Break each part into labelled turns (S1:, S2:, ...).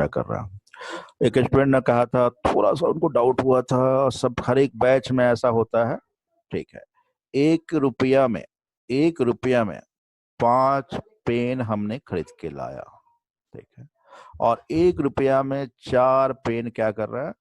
S1: चर्चा कर रहा हूँ। एक स्टूडेंट ने कहा था, थोड़ा सा उनको डाउट हुआ था, सब हर एक बैच में ऐसा होता है। ठीक है, 1 रुपया में 1 रुपया में 5 पेन हमने खरीद के लाया। ठीक है, और 1 रुपया में 4 पेन क्या कर रहा है,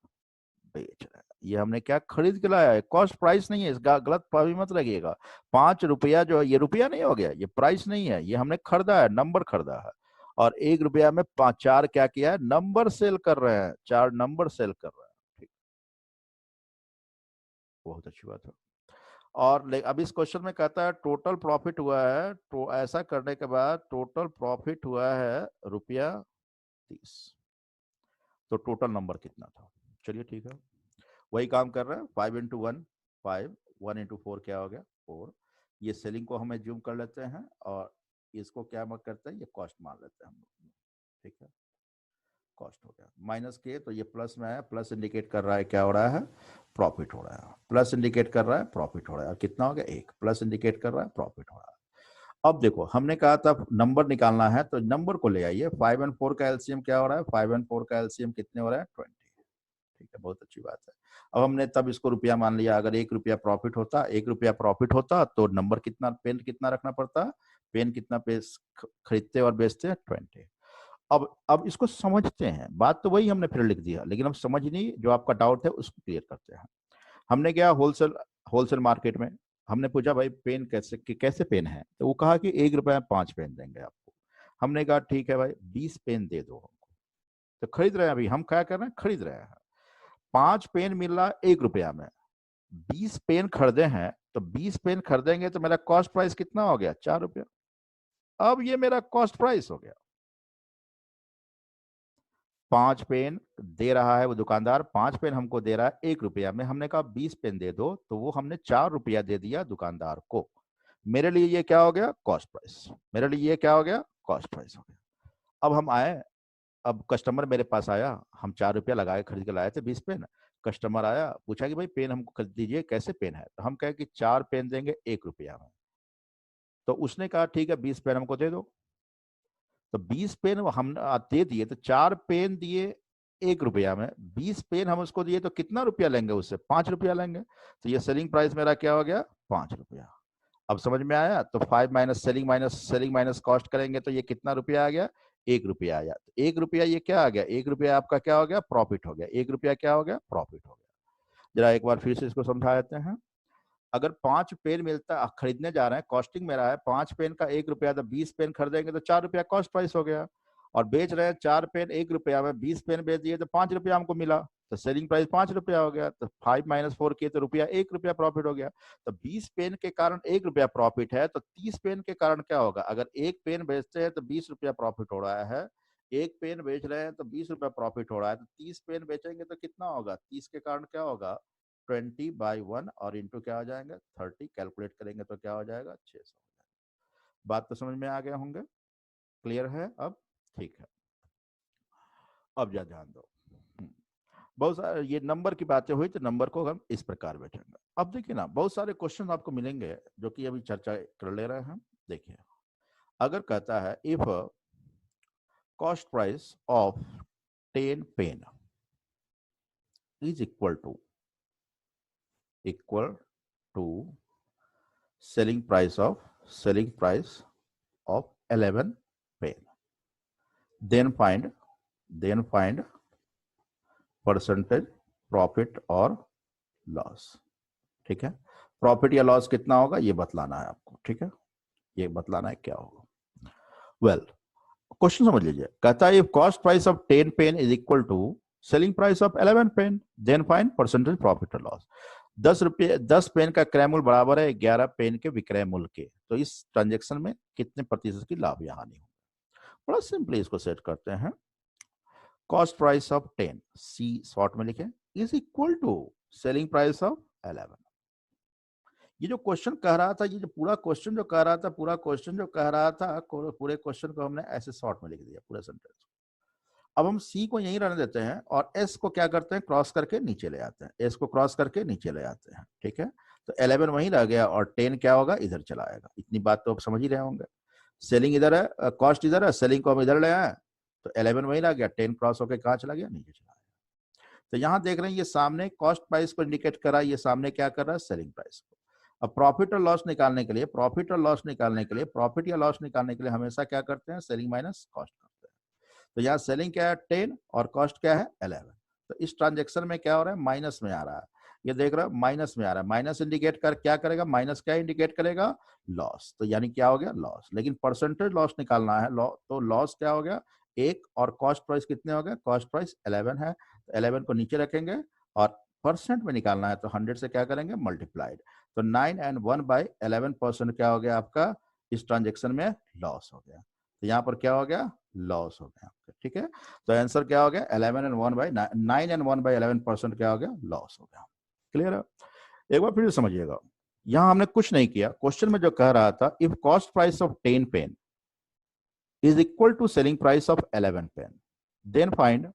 S1: बेच रहा है। ये हमने क्या खरीद के लाया है, कॉस्ट प्राइस नहीं है, इसका गलत पावी मत लगिएगा। 5 रुपया जो है ये रुपया नहीं हो गया, ये प्राइस नहीं है, ये हमने खरीदा है, नंबर खरीदा है। और 1 रुपया में 4 क्या किया है, नंबर सेल कर रहे हैं, 4 नंबर सेल कर रहे हैं। ठीक, बहुत अच्छी बात है। और अब इस क्वेश्चन में कहता है टोटल प्रॉफिट हुआ है, तो ऐसा करने के बाद टोटल प्रॉफिट हुआ है ₹30। तो टोटल नंबर कितना था, चलिए ठीक है, वही काम कर रहे हैं। 5 × 1 5, 1 × 4 क्या हो गया 4। ये सेलिंग को हमें जूम कर लेते हैं और इसको क्या करते हैं, ये कॉस्ट मान लेते हैं हम लोग। ठीक है, कॉस्ट हो गया माइनस के, तो ये प्लस में है, प्लस इंडिकेट कर रहा है क्या हो रहा है, प्रॉफिट हो रहा है। प्लस इंडिकेट कर रहा है प्रॉफिट हो रहा है, और कितना हो गया 1, प्लस इंडिकेट कर रहा है प्रॉफिट हो रहा है। अब देखो हमने कहा था नंबर निकालना है, तो नंबर को ले आइए। 5 और 4 का एलसीएम क्या हो रहा है, 5 और 4 का एलसीएम कितने हो रहा है 20। ठीक है, बहुत अच्छी बात है। अब हमने तब इसको रुपया मान लिया। अगर 1 रुपया प्रॉफिट होता, 1 रुपया प्रॉफिट होता तो नंबर कितना, पेन कितना रखना पड़ता, पेन कितना पेज खरीदते और बेचते हैं 20। अब इसको समझते हैं, बात तो वही हमने फिर लिख दिया, लेकिन अब समझनी जो आपका डाउट है उसको क्लियर करते हैं। हमने क्या होलसेल होलसेल मार्केट में हमने पूछा भाई पेन कैसे पेन है, तो वो कहा कि 1 रुपया में 5 पेन देंगे आपको। हमने कहा ठीक है भाई 20 पेन दे दो हमको। तो खरीद रहे हैं, अभी हम क्या कर रहे हैं, खरीद रहे हैं। 5 पेन मिल रहा 1 रुपया में, 20 पेन खरीदे हैं, तो 20 पेन खरीदेंगे तो मेरा कॉस्ट प्राइस कितना हो गया 4 रुपया। अब ये मेरा कॉस्ट प्राइस हो गया। 5 पेन दे रहा है वो दुकानदार, 5 पेन हमको दे रहा है 1 रुपया में। हमने कहा 20 पेन दे दो, तो वो हमने 4 रुपया दे दिया दुकानदार को। मेरे लिए ये क्या हो गया, कॉस्ट प्राइस। मेरे लिए ये क्या हो गया, कॉस्ट प्राइस हो गया। अब हम आए, अब कस्टमर मेरे पास आया, हम 4 रुपया लगाए खरीद के लाए थे 20 पेन। कस्टमर आया, पूछा कि भाई पेन हमको खरीद दीजिए, कैसे पेन है, तो हम कहे कि 4 पेन देंगे 1 रुपया में। तो उसने कहा ठीक है 20 पेन हमको दे दो। तो 20 पेन हम दे दिए, तो 4 पेन दिए 1 रुपया में, 20 पेन हम उसको दिए, तो कितना रुपया लेंगे उससे, 5 रुपया लेंगे। तो ये सेलिंग प्राइस मेरा क्या हो गया, 5 रुपया। अब समझ में आया, तो 5 सेलिंग माइनस कॉस्ट करेंगे तो ये कितना रुपया आ गया, 1 रुपया आया। तो 1 रुपया ये क्या आ गया, 1 रुपया आपका क्या हो गया, प्रॉफिट हो गया। 1 रुपया क्या हो गया, प्रॉफिट हो गया। जरा एक बार फिर से इसको समझा देते हैं। अगर 5 पेन मिलता, खरीदने जा रहे हैं, कॉस्टिंग में रहा है 5 पेन का 1 रुपया, तो 20 पेन खरीदेंगे तो 4 रुपया कॉस्ट प्राइस हो गया। और बेच रहे हैं 4 पेन 1 रुपया में, 20 पेन बेच दिए तो 5 रुपया हमको मिला, तो सेलिंग प्राइस 5 रुपया हो गया। तो 5 - 4 किए तो रुपया 1 रुपया प्रॉफिट हो गया। तो 20 पेन के कारण 1 रुपया प्रॉफिट है, तो 30 पेन के कारण क्या होगा, अगर 1 पेन बेचते हैं तो 20 रुपया प्रॉफिट हो रहा है, 1 पेन बेच रहे हैं तो 20 रुपया प्रॉफिट हो रहा है, तो 30 पेन बेचेंगे तो कितना होगा, 30 के कारण क्या होगा 20/1 और इंटू क्या हो जाएंगे 30, कैलकुलेट करेंगे तो क्या हो जाएगा 600। बात तो समझ में आ गया होंगे, क्लियर है अब, ठीक है। अब जा ध्यान दो, बहुत सारे ये नंबर की बातें हुई, तो नंबर को हम इस प्रकार बैठेंगे। अब देखिए ना, बहुत सारे क्वेश्चन आपको मिलेंगे जो कि अभी चर्चा कर ले रहे हैं। देखिए, अगर कहता है if cost price of 10 pen is equal to selling price of 11 pen, then find percentage profit और लॉस। ठीक है, प्रॉफिट या लॉस कितना होगा ये बतलाना है आपको। ठीक है, ये बतलाना है क्या होगा। वेल, क्वेश्चन समझ लीजिए, कहता है if cost price of 10 pen is equal to selling price of 11 pen, then find percentage profit और लॉस। 10 पेन का क्रय मूल्य बराबर है 11 पेन के विक्रय मूल्य के, तो इस ट्रांजेक्शन में कितने प्रतिशत की लाभ या हानि होगी। बड़ा सिंपली इसको सेट करते हैं। Cost price of 10 see short में लिखें is equal to selling price of 11। ये जो क्वेश्चन कह रहा था, ये जो पूरा क्वेश्चन जो कह रहा था, पूरे क्वेश्चन को हमने ऐसे शॉर्ट में लिख दिया पूरे सेंटेंस। अब हम सी को यहीं रहने देते हैं और एस को क्या करते हैं, क्रॉस करके नीचे ले आते हैं, एस को क्रॉस करके नीचे ले आते हैं। ठीक है, तो 11 वहीं रह गया और 10 क्या होगा, इधर चला आएगा। इतनी बात तो आप समझ ही रहे होंगे। सेलिंग इधर है, कॉस्ट इधर है, सेलिंग को हम इधर ले आए, तो 11 वहीं रह गया, 10 क्रॉस होकर कहाँ चला गया, नीचे चला गया। तो यहाँ देख रहे हैं ये सामने कॉस्ट प्राइस को इंडिकेट करा, ये सामने क्या कर रहा है, सेलिंग प्राइस को। अब प्रॉफिट और लॉस निकालने के लिए, प्रॉफिट और लॉस निकालने के लिए, प्रॉफिट या लॉस निकालने के लिए हमेशा क्या करते हैं, सेलिंग माइनस कॉस्ट करते हैं। तो यहाँ सेलिंग क्या है 10 और कॉस्ट क्या है 11। तो इस ट्रांजेक्शन में क्या हो रहा है, माइनस में आ रहा है, ये देख रहा है माइनस में आ रहा है। माइनस इंडिकेट कर क्या करेगा, माइनस क्या इंडिकेट करेगा, लॉस। तो यानी क्या हो गया, लॉस। लेकिन परसेंटेज लॉस निकालना है, तो लॉस क्या हो गया 1 और कॉस्ट प्राइस कितने हो गए, कॉस्ट प्राइस 11 है, तो 11 को नीचे रखेंगे और परसेंट में निकालना है तो 100 से क्या करेंगे, मल्टीप्लाइड। तो 9 and 1/11% क्या हो गया आपका, इस ट्रांजेक्शन में लॉस हो गया। तो यहाँ पर क्या हो गया, लॉस हो गया। ठीक है, तो आंसर क्या हो गया, 9 and 1/11% क्या हो गया, लॉस हो गया। क्लियर है? एक बार फिर समझिएगा, यहां हमने कुछ नहीं किया। क्वेश्चन में जो कह रहा था, if cost price of 10 pen is equal to selling price of 11 pen, then find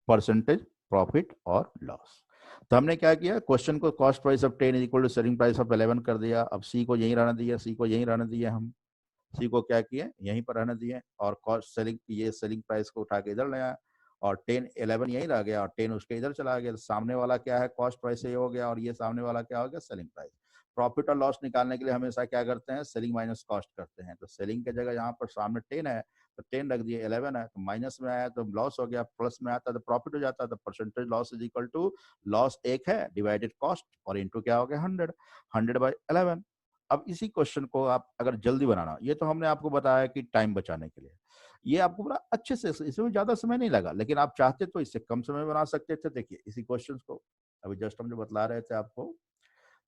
S1: percentage profit और लॉस। तो हमने क्या किया, क्वेश्चन को cost price of 10 is equal to selling price of 11 कर दिया। अब सी को यहीं रहने दिया, सी को यहीं रहने दिया, हम सी को क्या किए, यहीं पर रहने दिए, और कॉस्ट सेलिंग, ये सेलिंग प्राइस को उठा के इधर ले आया, और 10 11 यहीं रह गया और 10 उसके इधर चला गया। तो सामने वाला क्या है, कॉस्ट प्राइस ये हो गया, और ये सामने वाला क्या हो गया, सेलिंग प्राइस। प्रॉफिट और लॉस निकालने के लिए हमेशा क्या करते हैं, सेलिंग माइनस कॉस्ट करते हैं। तो सेलिंग की जगह यहाँ पर सामने 10 है तो 10 रख दिए, 11 है तो माइनस में आया तो लॉस हो गया, प्लस में आता तो प्रॉफिट हो जाता। तो percentage loss is equal to, loss 1 है डिवाइडेड कॉस्ट और इनटू क्या हो गया 100, 100/11। अब इसी क्वेश्चन को आप अगर जल्दी बनाना, ये तो हमने आपको बताया कि टाइम बचाने के लिए, ये आपको बड़ा अच्छे से, इसमें ज्यादा समय नहीं लगा, लेकिन आप चाहते तो इससे कम समय बना सकते थे। देखिए इसी क्वेश्चन को अभी जस्ट हम जो बतला रहे थे आपको,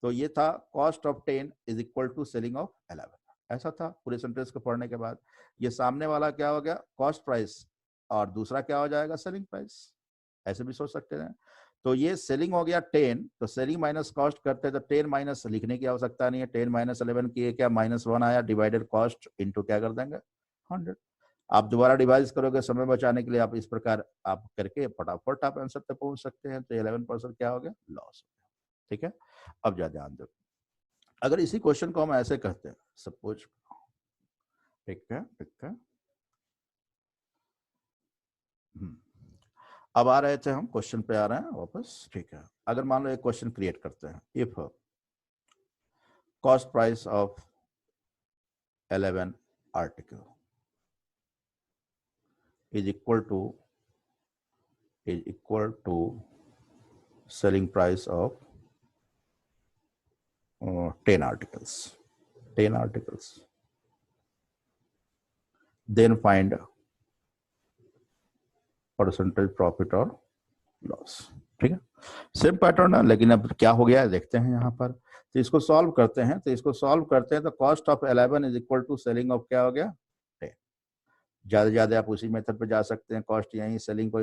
S1: तो ये था cost of 10 is equal to selling of 11, ऐसा था पूरे सेंटेंस को पढ़ने के बाद। ये सामने वाला क्या हो गया, कॉस्ट प्राइस, और दूसरा क्या हो जाएगा, सेलिंग प्राइस, ऐसे भी सोच सकते हैं। तो ये सेलिंग हो गया 10, तो सेलिंग माइनस कॉस्ट करते हैं तो 10 माइनस लिखने की आवश्यकता नहीं है, 10 माइनस 11 की क्या, -1 आया, डिवाइडेड कॉस्ट इंटू क्या कर देंगे 100। आप दोबारा डिवाइस करोगे समय बचाने के लिए, आप इस प्रकार आप करके फटाफट आप आंसर तक पहुंच सकते हैं। तो 11% क्या हो गया, लॉस। ठीक है, अब जा ध्यान दो, अगर इसी क्वेश्चन को हम ऐसे कहते हैं, सपोज, ठीक है ठीक है, अब आ रहे थे हम क्वेश्चन पे, आ रहे हैं वापस। ठीक है, अगर मान लो एक क्वेश्चन क्रिएट करते हैं, if cost price of 11 article is equal to selling price of 10 articles, then find percentage profit और लॉस। ठीक है, सेम पैटर्न है, लेकिन अब क्या हो गया है देखते हैं यहाँ पर। तो इसको सॉल्व करते हैं, तो cost of 11 is equal to selling of क्या हो गया 10। ज्यादा आप उसी मेथड पे जा सकते हैं, कॉस्ट यहीं, सेलिंग को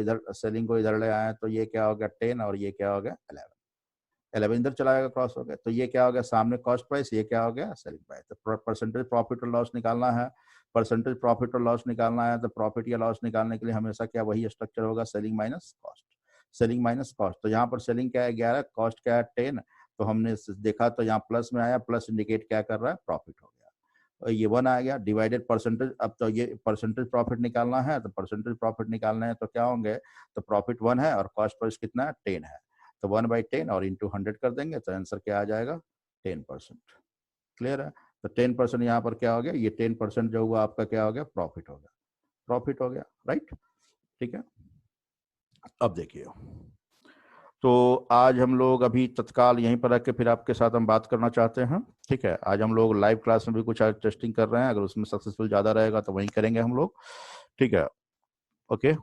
S1: इधर ले आए तो ये क्या हो गया 10 और ये क्या हो गया 11 इधर चला गया, क्रॉस हो गया, तो ये क्या हो गया सामने कॉस्ट प्राइस, ये क्या हो गया सेलिंग प्राइस। तो परसेंटेज प्रॉफिट और लॉस निकालना है, परसेंटेज प्रॉफिट और लॉस निकालना है, तो प्रॉफिट या लॉस निकालने के लिए हमेशा क्या वही स्ट्रक्चर होगा, selling minus cost, selling minus cost. तो यहाँ पर सेलिंग क्या है 11, कॉस्ट क्या है 10, तो हमने देखा तो यहाँ प्लस में आया, प्लस इंडिकेट क्या कर रहा है, प्रॉफिट हो गया, ये 1 आ गया, डिवाइडेड परसेंटेज। अब तो ये परसेंटेज प्रॉफिट निकालना है, तो परसेंटेज प्रॉफिट निकालना है तो क्या होंगे, तो प्रॉफिट 1 है और कॉस्ट प्राइस कितना है 10 है, तो 1/10 और इंटू 100 कर देंगे तो आंसर क्या आ जाएगा 10%। क्लियर है? तो 10% यहाँ पर क्या हो गया, ये 10% जो हुआ आपका क्या हो गया, प्रॉफिट हो गया, राइट। ठीक है, अब देखिए, तो आज हम लोग अभी तत्काल यहीं पर रख के फिर आपके साथ हम बात करना चाहते हैं। ठीक है, आज हम लोग लाइव क्लास में भी कुछ आज टेस्टिंग कर रहे हैं, अगर उसमें सक्सेसफुल ज्यादा रहेगा तो वहीं करेंगे हम लोग। ठीक है, ओके।